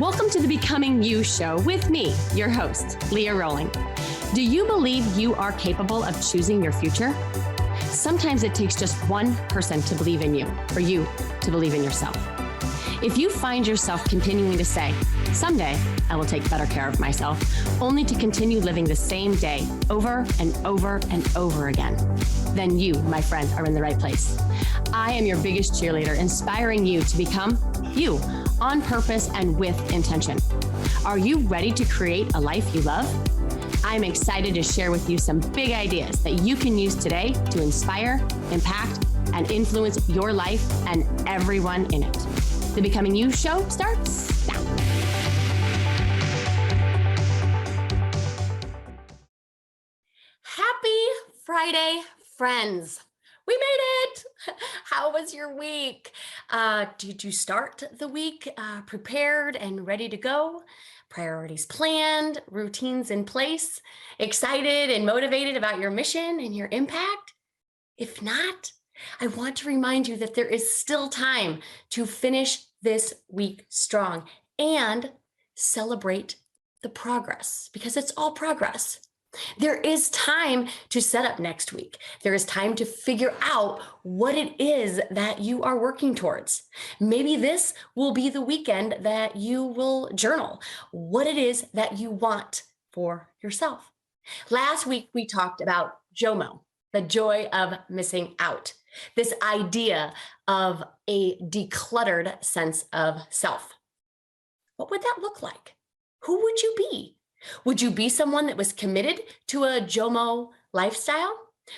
Welcome to the Becoming You show with me, your host, Leah Rowling. Do you believe you are capable of choosing your future? Sometimes it takes just one person to believe in you, or you to believe in yourself. If you find yourself continuing to say, someday I will take better care of myself, only to continue living the same day over and over and over again, then you, my friend, are in the right place. I am your biggest cheerleader, inspiring you to become you on purpose and with intention. Are you ready to create a life you love? I'm excited to share with you some big ideas that you can use today to inspire, impact, and influence your life and everyone in it. The Becoming You show starts now. Happy Friday, friends. We made it. How was your week? Did you start the week prepared and ready to go? Priorities planned, routines in place, excited and motivated about your mission and your impact? If not, I want to remind you that there is still time to finish this week strong and celebrate the progress, because it's all progress. There is time to set up next week. There is time to figure out what it is that you are working towards. Maybe this will be the weekend that you will journal what it is that you want for yourself. Last week, we talked about JOMO, the joy of missing out. This idea of a decluttered sense of self. What would that look like? Who would you be? Would you be someone that was committed to a JOMO lifestyle,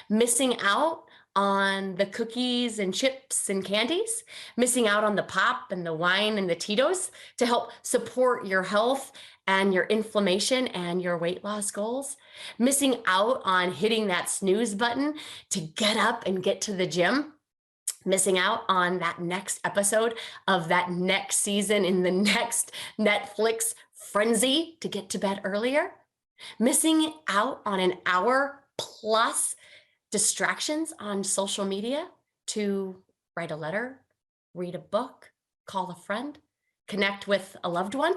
missing out on the cookies and chips and candies, missing out on the pop and the wine and the Tito's to help support your health and your inflammation and your weight loss goals, missing out on hitting that snooze button to get up and get to the gym, missing out on that next episode of that next season in the next Netflix frenzy to get to bed earlier, missing out on an hour plus distractions on social media to write a letter, read a book, call a friend, connect with a loved one.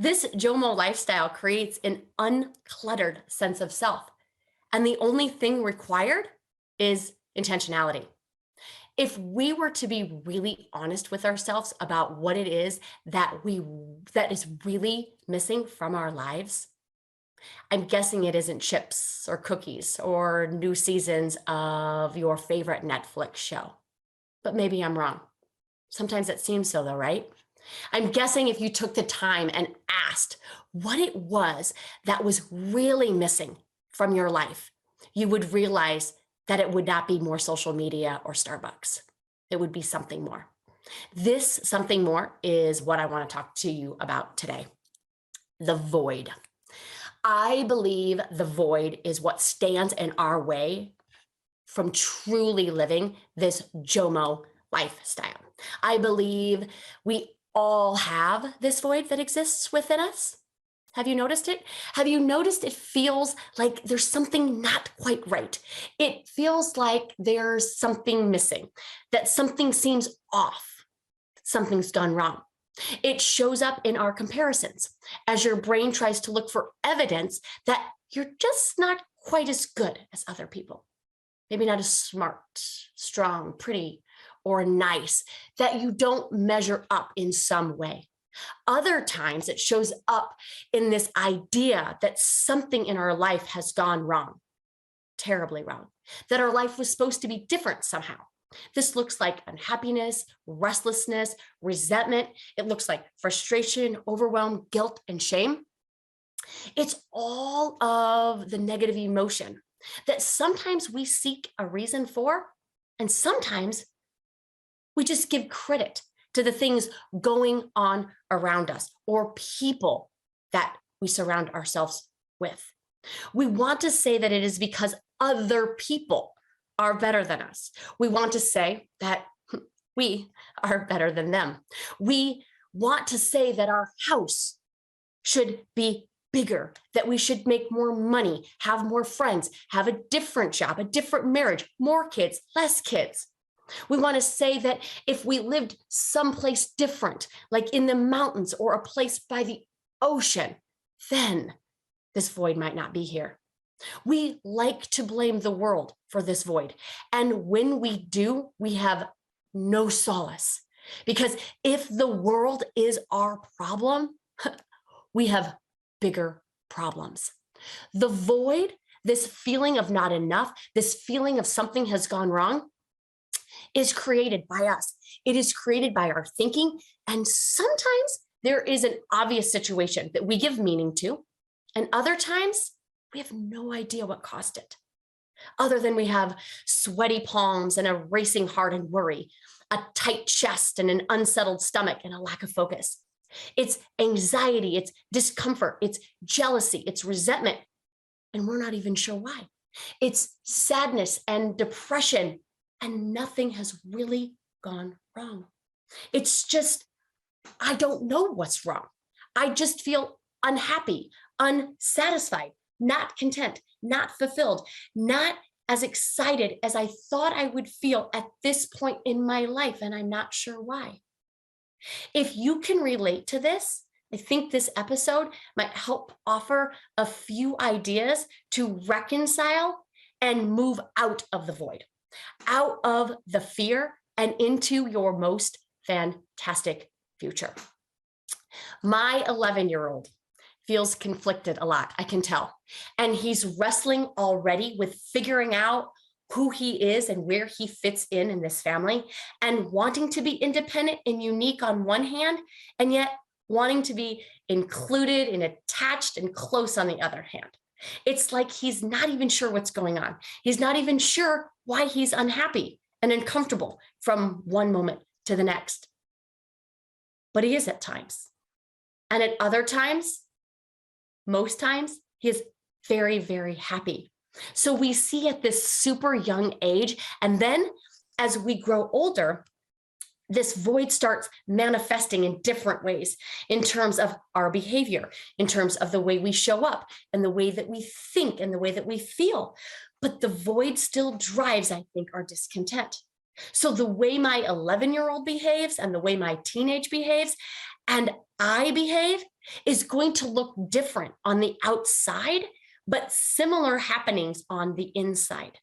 This JOMO lifestyle creates an uncluttered sense of self. And the only thing required is intentionality. If we were to be really honest with ourselves about what it is that is really missing from our lives, I'm guessing it isn't chips or cookies or new seasons of your favorite Netflix show. But maybe I'm wrong. Sometimes it seems so though, right? I'm guessing if you took the time and asked what it was that was really missing from your life, you would realize that it would not be more social media or Starbucks. It would be something more. This something more is what I want to talk to you about today. The void. I believe the void is what stands in our way from truly living this JOMO lifestyle. I believe we all have this void that exists within us. Have you noticed it? Have you noticed it feels like there's something not quite right? It feels like there's something missing, that something seems off, something's done wrong. It shows up in our comparisons as your brain tries to look for evidence that you're just not quite as good as other people. Maybe not as smart, strong, pretty, or nice, that you don't measure up in some way. Other times it shows up in this idea that something in our life has gone wrong, terribly wrong, that our life was supposed to be different somehow. This looks like unhappiness, restlessness, resentment. It looks like frustration, overwhelm, guilt, and shame. It's all of the negative emotion that sometimes we seek a reason for, and sometimes we just give credit to the things going on around us or people that we surround ourselves with. We want to say that it is because other people are better than us. We want to say that we are better than them. We want to say that our house should be bigger, that we should make more money, have more friends, have a different job, a different marriage, more kids, less kids. We want to say that if we lived someplace different, like in the mountains or a place by the ocean, then this void might not be here. We like to blame the world for this void. And when we do, we have no solace. Because if the world is our problem, we have bigger problems. The void, this feeling of not enough, this feeling of something has gone wrong, is created by us. It is created by our thinking. And sometimes there is an obvious situation that we give meaning to, and other times we have no idea what caused it, other than we have sweaty palms and a racing heart and worry, a tight chest and an unsettled stomach and a lack of focus. It's anxiety, it's discomfort, it's jealousy, it's resentment, and we're not even sure why. It's sadness and depression, and nothing has really gone wrong. It's just, I don't know what's wrong. I just feel unhappy, unsatisfied, not content, not fulfilled, not as excited as I thought I would feel at this point in my life, and I'm not sure why. If you can relate to this, I think this episode might help offer a few ideas to reconcile and move out of the void, out of the fear, and into your most fantastic future. My 11-year-old feels conflicted a lot, I can tell. And he's wrestling already with figuring out who he is and where he fits in this family, and wanting to be independent and unique on one hand, and yet wanting to be included and attached and close on the other hand. It's like he's not even sure what's going on. He's not even sure why he's unhappy and uncomfortable from one moment to the next. But he is at times. And at other times, most times, he is very, very happy. So we see at this super young age, and then as we grow older, this void starts manifesting in different ways in terms of our behavior, in terms of the way we show up and the way that we think and the way that we feel. But the void still drives, I think, our discontent. So the way my 11-year-old behaves and the way my teenage behaves and I behave is going to look different on the outside, but similar happenings on the inside.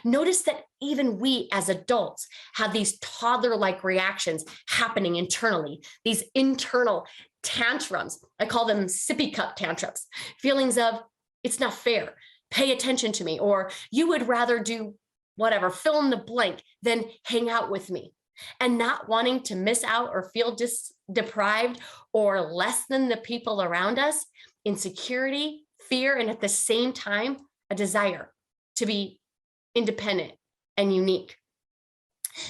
Notice that even we as adults have these toddler-like reactions happening internally, these internal tantrums. I call them sippy cup tantrums, feelings of it's not fair, pay attention to me, or you would rather do whatever, fill in the blank, than hang out with me. And not wanting to miss out or feel deprived or less than the people around us, insecurity, fear, and at the same time, a desire to be independent and unique.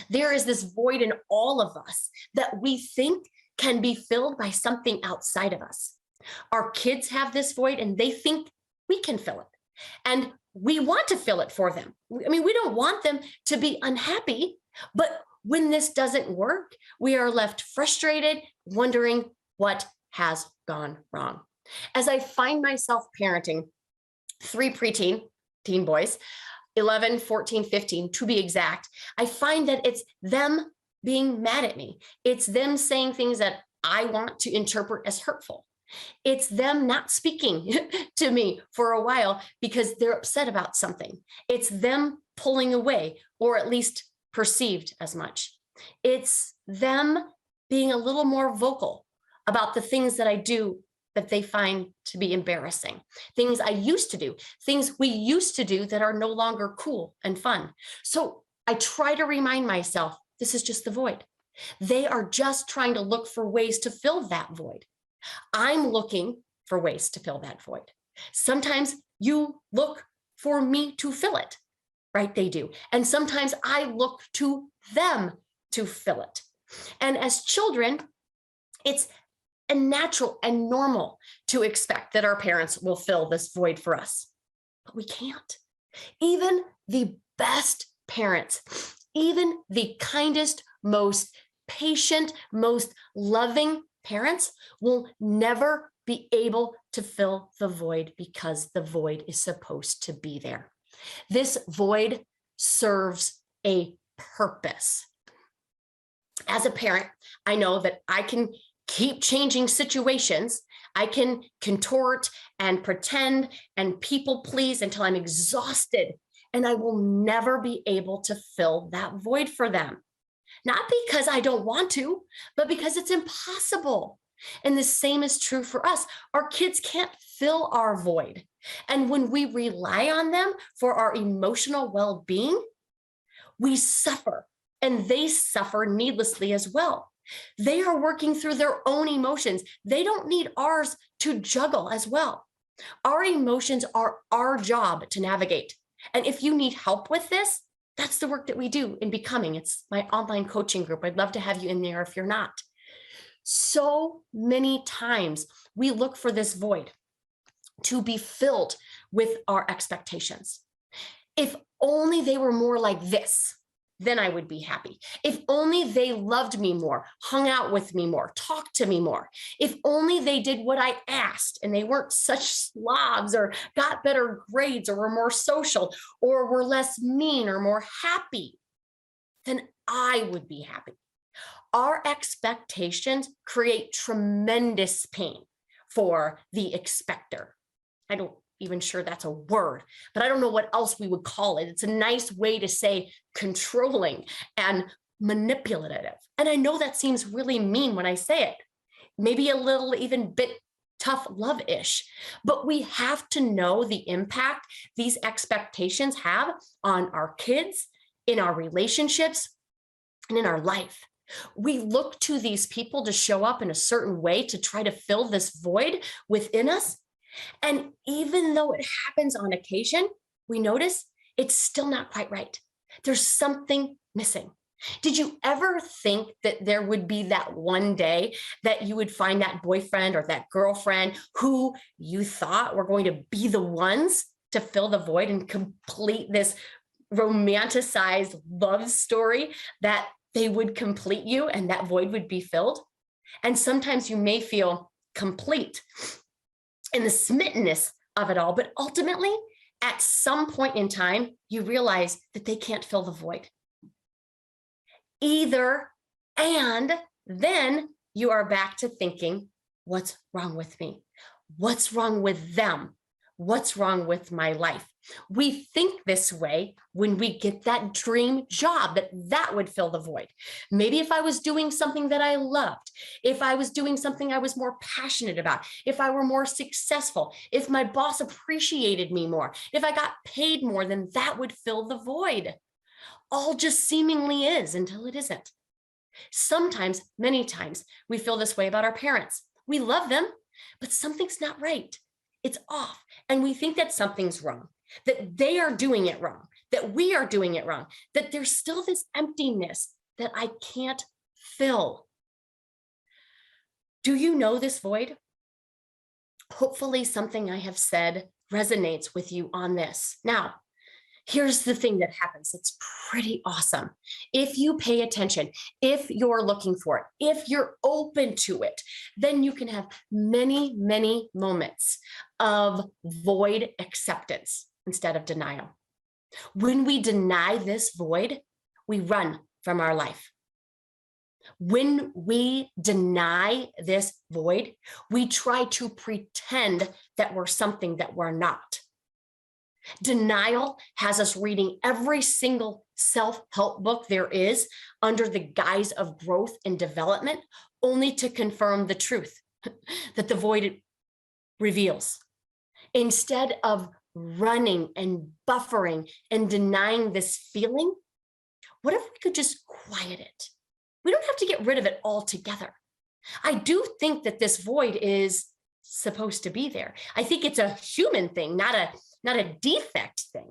There is this void in all of us that we think can be filled by something outside of us. Our kids have this void and they think we can fill it. And we want to fill it for them. I mean, we don't want them to be unhappy, but when this doesn't work, we are left frustrated, wondering what has gone wrong. As I find myself parenting 3 preteen teen boys, 11, 14, 15 to be exact, I find that it's them being mad at me. It's them saying things that I want to interpret as hurtful. It's them not speaking to me for a while because they're upset about something. It's them pulling away, or at least perceived as much. It's them being a little more vocal about the things that I do that they find to be embarrassing, things I used to do, things we used to do that are no longer cool and fun. So I try to remind myself, this is just the void. They are just trying to look for ways to fill that void. I'm looking for ways to fill that void. Sometimes you look for me to fill it, right? They do. And sometimes I look to them to fill it. And as children, it's natural and normal to expect that our parents will fill this void for us, but we can't. Even the best parents, even the kindest, most patient, most loving parents will never be able to fill the void because the void is supposed to be there. This void serves a purpose. As a parent, I know that I can keep changing situations. I can contort and pretend and people please until I'm exhausted, and I will never be able to fill that void for them. Not because I don't want to, but because it's impossible. And the same is true for us. Our kids can't fill our void. And when we rely on them for our emotional well being, we suffer, and they suffer needlessly as well. They are working through their own emotions. They don't need ours to juggle as well. Our emotions are our job to navigate. And if you need help with this, that's the work that we do in Becoming. It's my online coaching group. I'd love to have you in there if you're not. So many times we look for this void to be filled with our expectations. If only they were more like this, then I would be happy. If only they loved me more, hung out with me more, talked to me more. If only they did what I asked and they weren't such slobs or got better grades or were more social or were less mean or more happy, then I would be happy. Our expectations create tremendous pain for the expector. I don't even sure that's a word, but I don't know what else we would call it. It's a nice way to say controlling and manipulative. And I know that seems really mean when I say it, maybe a little even bit tough love-ish, but we have to know the impact these expectations have on our kids, in our relationships, and in our life. We look to these people to show up in a certain way to try to fill this void within us. And even though it happens on occasion, we notice it's still not quite right. There's something missing. Did you ever think that there would be that one day that you would find that boyfriend or that girlfriend who you thought were going to be the ones to fill the void and complete this romanticized love story, that they would complete you and that void would be filled? And sometimes you may feel complete in the smittenness of it all, but ultimately, at some point in time, you realize that they can't fill the void. Either and then you are back to thinking, what's wrong with me? What's wrong with them? What's wrong with my life? We think this way when we get that dream job that would fill the void. Maybe if I was doing something that I loved, if I was doing something I was more passionate about, if I were more successful, if my boss appreciated me more, if I got paid more, then that would fill the void. All just seemingly is until it isn't. Sometimes, many times, we feel this way about our parents. We love them, but something's not right. It's off. And we think that something's wrong, that they are doing it wrong, that we are doing it wrong, that there's still this emptiness that I can't fill. Do you know this void? Hopefully something I have said resonates with you on this. Now, here's the thing that happens. It's pretty awesome. If you pay attention, if you're looking for it, if you're open to it, then you can have many, many moments of void acceptance instead of denial. When we deny this void, we run from our life. When we deny this void, we try to pretend that we're something that we're not. Denial has us reading every single self-help book there is under the guise of growth and development, only to confirm the truth that the void reveals. Instead of running and buffering and denying this feeling, what if we could just quiet it? We don't have to get rid of it altogether. I do think that this void is supposed to be there. I think it's a human thing, not a defect thing.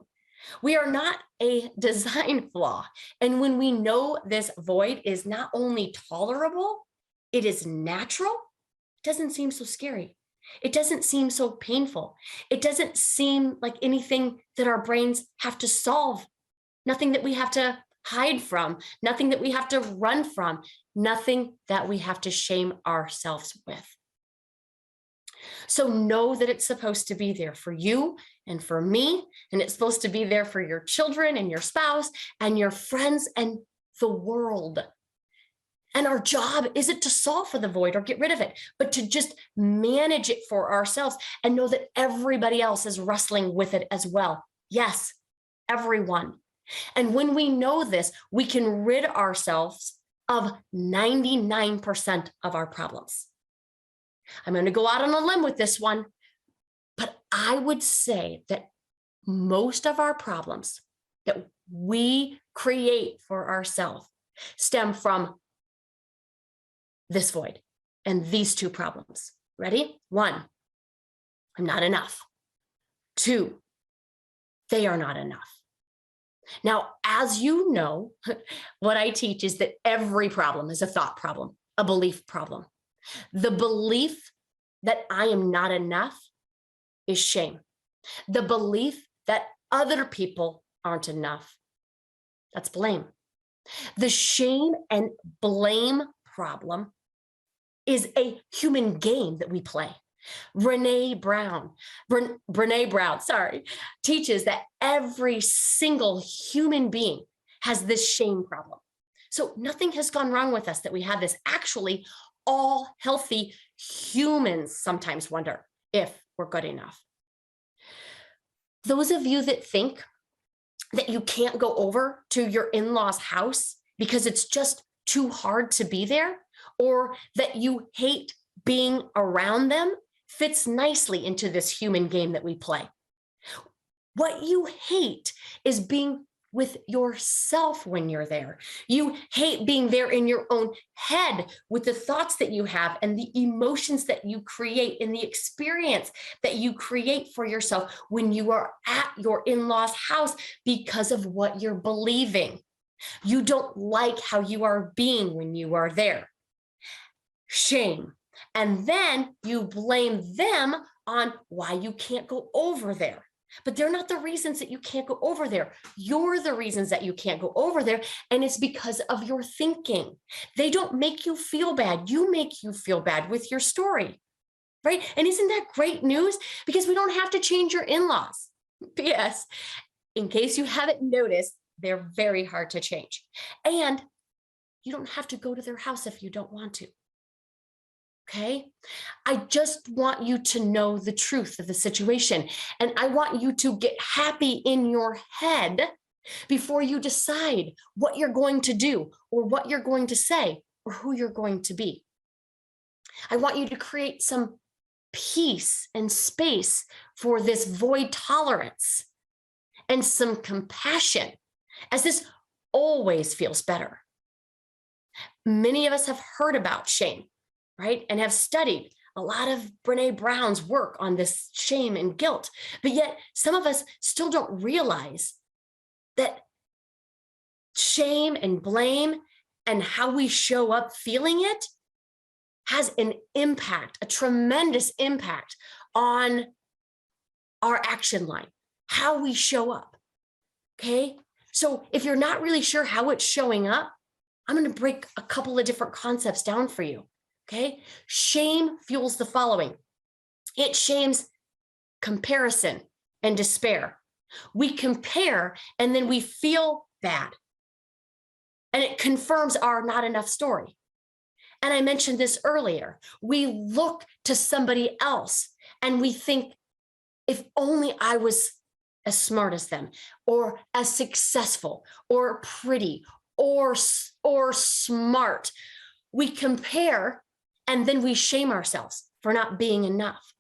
We are not a design flaw. And when we know this void is not only tolerable, it is natural, it doesn't seem so scary. It doesn't seem so painful. It doesn't seem like anything that our brains have to solve, nothing that we have to hide from, nothing that we have to run from, nothing that we have to shame ourselves with. So know that it's supposed to be there for you and for me, and it's supposed to be there for your children and your spouse and your friends and the world. And our job isn't to solve for the void or get rid of it, but to just manage it for ourselves and know that everybody else is wrestling with it as well. Yes, everyone. And when we know this, we can rid ourselves of 99% of our problems. I'm going to go out on a limb with this one, but I would say that most of our problems that we create for ourselves stem from this void and these two problems. Ready? 1, I'm not enough. 2, they are not enough. Now, as you know, what I teach is that every problem is a thought problem, a belief problem. The belief that I am not enough is shame. The belief that other people aren't enough, that's blame. The shame and blame problem is a human game that we play. Brene Brown, teaches that every single human being has this shame problem. So nothing has gone wrong with us that we have this. Actually, all healthy humans sometimes wonder if we're good enough. Those of you that think that you can't go over to your in-laws' house because it's just too hard to be there, or that you hate being around them, fits nicely into this human game that we play. What you hate is being with yourself when you're there. You hate being there in your own head with the thoughts that you have and the emotions that you create and the experience that you create for yourself when you are at your in-laws' house because of what you're believing. You don't like how you are being when you are there. Shame. And then you blame them on why you can't go over there. But they're not the reasons that you can't go over there. You're the reasons that you can't go over there. And it's because of your thinking. They don't make you feel bad. You make you feel bad with your story, right? And isn't that great news? Because we don't have to change your in-laws. P.S. In case you haven't noticed, they're very hard to change. And you don't have to go to their house if you don't want to. Okay, I just want you to know the truth of the situation. And I want you to get happy in your head before you decide what you're going to do or what you're going to say or who you're going to be. I want you to create some peace and space for this void tolerance and some compassion, as this always feels better. Many of us have heard about shame, right? And have studied a lot of Brene Brown's work on this shame and guilt. But yet some of us still don't realize that shame and blame and how we show up feeling it has an impact, a tremendous impact on our action line, how we show up. Okay. So if you're not really sure how it's showing up, I'm going to break a couple of different concepts down for you. Okay. Shame fuels the following. It shames comparison and despair. We compare and then we feel bad. And it confirms our not enough story. And I mentioned this earlier. We look to somebody else and we think, if only I was as smart as them, or as successful, or pretty, or smart. We compare and then we shame ourselves for not being enough.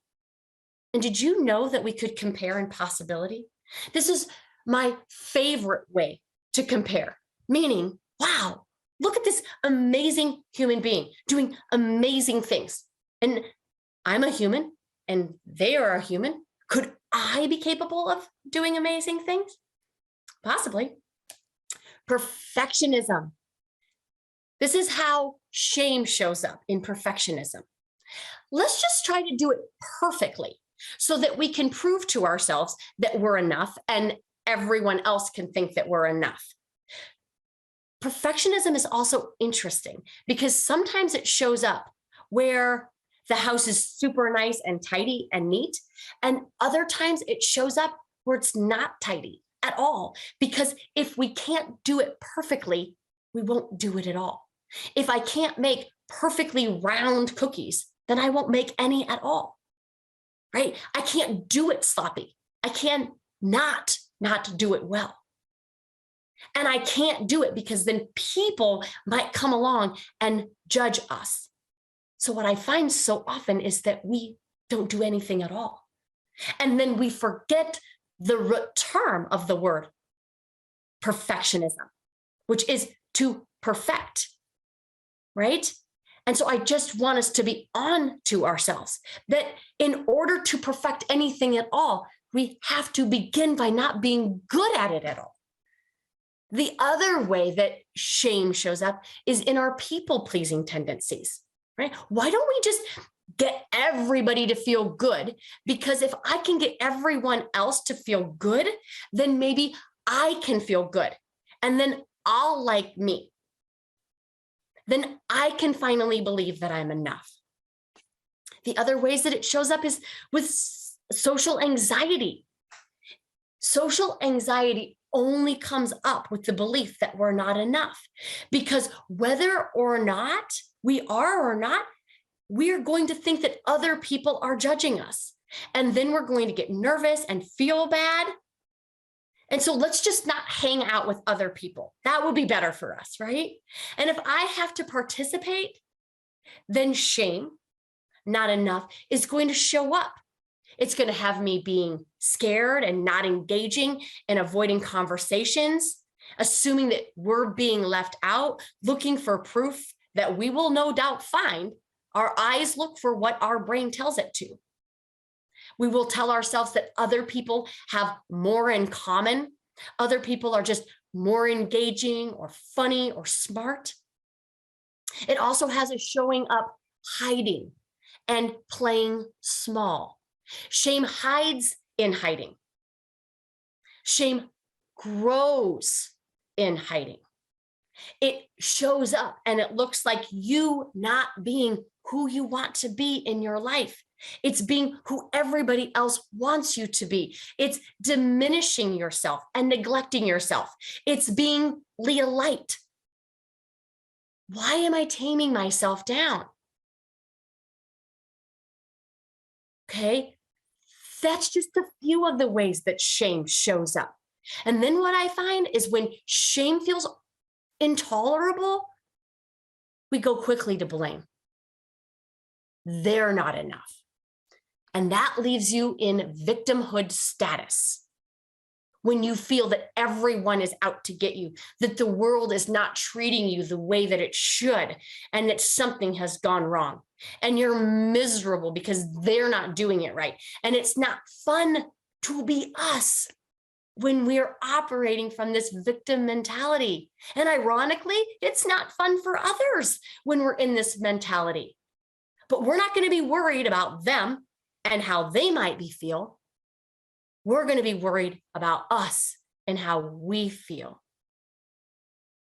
And did you know that we could compare in possibility? This is my favorite way to compare, meaning, wow, look at this amazing human being doing amazing things. And I'm a human and they are a human. Could I be capable of doing amazing things? Possibly. Perfectionism. This is how shame shows up in perfectionism. Let's just try to do it perfectly so that we can prove to ourselves that we're enough and everyone else can think that we're enough. Perfectionism is also interesting because sometimes it shows up where The house is super nice and tidy and neat. And other times it shows up where it's not tidy at all. Because if we can't do it perfectly, we won't do it at all. If I can't make perfectly round cookies, then I won't make any at all, right? I can't do it sloppy. I can not do it well. And I can't do it because then people might come along and judge us. So what I find so often is that we don't do anything at all. And then we forget the root term of the word perfectionism, which is to perfect, right? And so I just want us to be on to ourselves that in order to perfect anything at all, we have to begin by not being good at it at all. The other way that shame shows up is in our people-pleasing tendencies, right? Why don't we just get everybody to feel good? Because if I can get everyone else to feel good, then maybe I can feel good. And then I'll like me. Then I can finally believe that I'm enough. The other ways that it shows up is with social anxiety. Social anxiety only comes up with the belief that we're not enough, because whether or not we are or not, we're going to think that other people are judging us. And then we're going to get nervous and feel bad. And so let's just not hang out with other people. That would be better for us, right? And if I have to participate, then shame, not enough, is going to show up. It's going to have me being scared and not engaging and avoiding conversations, assuming that we're being left out, looking for proof that we will no doubt find. Our eyes look for what our brain tells it to. We will tell ourselves that other people have more in common. Other people are just more engaging or funny or smart. It also has us showing up hiding and playing small. Shame hides in hiding. Shame grows in hiding. It shows up and it looks like you not being who you want to be in your life. It's being who everybody else wants you to be. It's diminishing yourself and neglecting yourself. It's being Leah Light. Why am I taming myself down? Okay, that's just a few of the ways that shame shows up. And then what I find is when shame feels intolerable, we go quickly to blame. They're not enough. And that leaves you in victimhood status. When you feel that everyone is out to get you, that the world is not treating you the way that it should, and that something has gone wrong. And you're miserable because they're not doing it right. And it's not fun to be us when we're operating from this victim mentality. And ironically, it's not fun for others when we're in this mentality. But we're not going to be worried about them and how they might be feel. We're going to be worried about us and how we feel.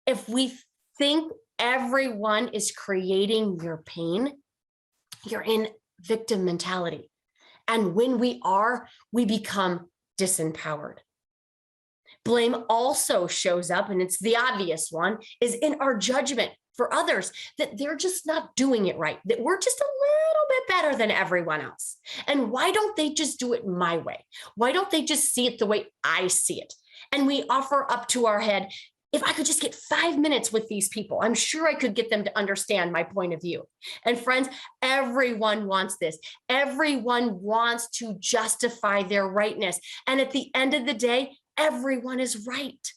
If we think everyone is creating your pain, you're in victim mentality. And when we are, we become disempowered. Blame also shows up, and it's the obvious one, is in our judgment for others, that they're just not doing it right, that we're just a little bit better than everyone else. And why don't they just do it my way? Why don't they just see it the way I see it? And we offer up to our head, if I could just get 5 minutes with these people, I'm sure I could get them to understand my point of view. And friends, everyone wants this. Everyone wants to justify their rightness. And at the end of the day, everyone is right.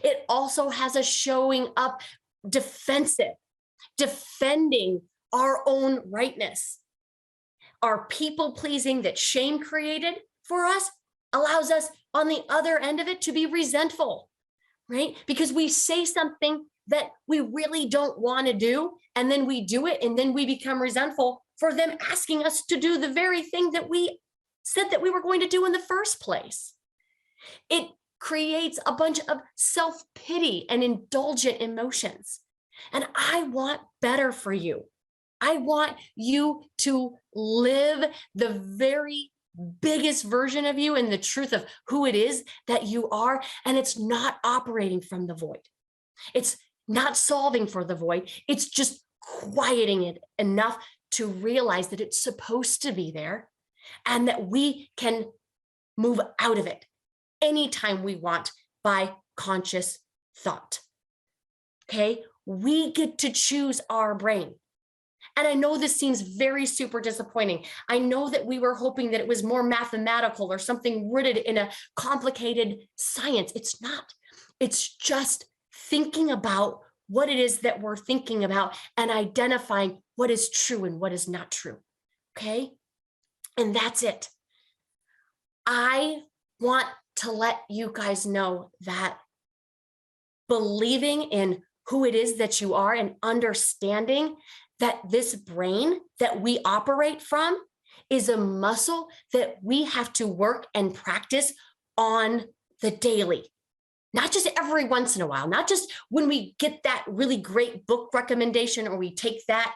It also has us showing up defensive, defending our own rightness. Our people pleasing that shame created for us allows us on the other end of it to be resentful, right? Because we say something that we really don't want to do, and then we do it, and then we become resentful for them asking us to do the very thing that we said that we were going to do in the first place. It creates a bunch of self-pity and indulgent emotions. And I want better for you. I want you to live the very biggest version of you and the truth of who it is that you are. And it's not operating from the void. It's not solving for the void. It's just quieting it enough to realize that it's supposed to be there and that we can move out of it anytime we want by conscious thought. Okay, we get to choose our brain. And I know this seems very super disappointing. I know that we were hoping that it was more mathematical or something rooted in a complicated science. It's not. It's just thinking about what it is that we're thinking about and identifying what is true and what is not true. Okay? And that's it. I want to let you guys know that believing in who it is that you are and understanding that this brain that we operate from is a muscle that we have to work and practice on the daily, not just every once in a while, not just when we get that really great book recommendation or we take that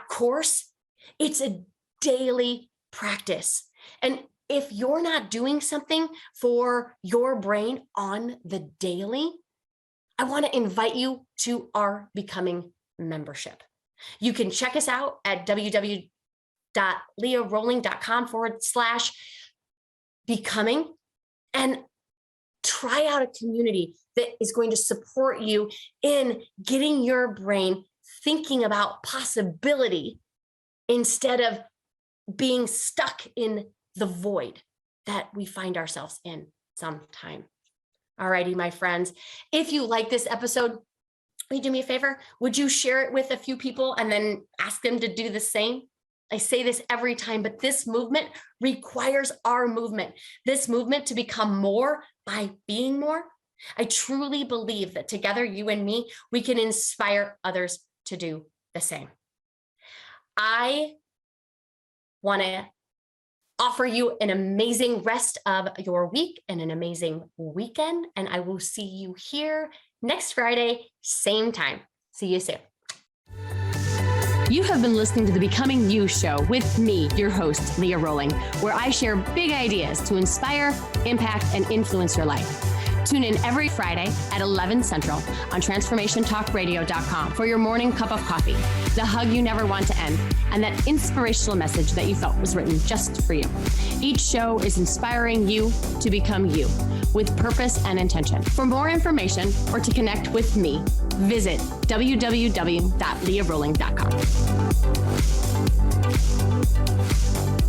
course. It's a daily practice. And if you're not doing something for your brain on the daily, I want to invite you to our Becoming membership. You can check us out at www.learolling.com/becoming and try out a community that is going to support you in getting your brain thinking about possibility instead of being stuck in the void that we find ourselves in sometime. All righty, my friends. If you like this episode, will you do me a favor? Would you share it with a few people and then ask them to do the same? I say this every time, but this movement requires our movement. This movement to become more by being more. I truly believe that together, you and me, we can inspire others to do the same. I want to offer you an amazing rest of your week and an amazing weekend. And I will see you here next Friday, same time. See you soon. You have been listening to the Becoming You show with me, your host, Leah Rolling, where I share big ideas to inspire, impact, and influence your life. Tune in every Friday at 11 Central on TransformationTalkRadio.com for your morning cup of coffee, the hug you never want to end, and that inspirational message that you felt was written just for you. Each show is inspiring you to become you with purpose and intention. For more information or to connect with me, visit www.leahrolling.com.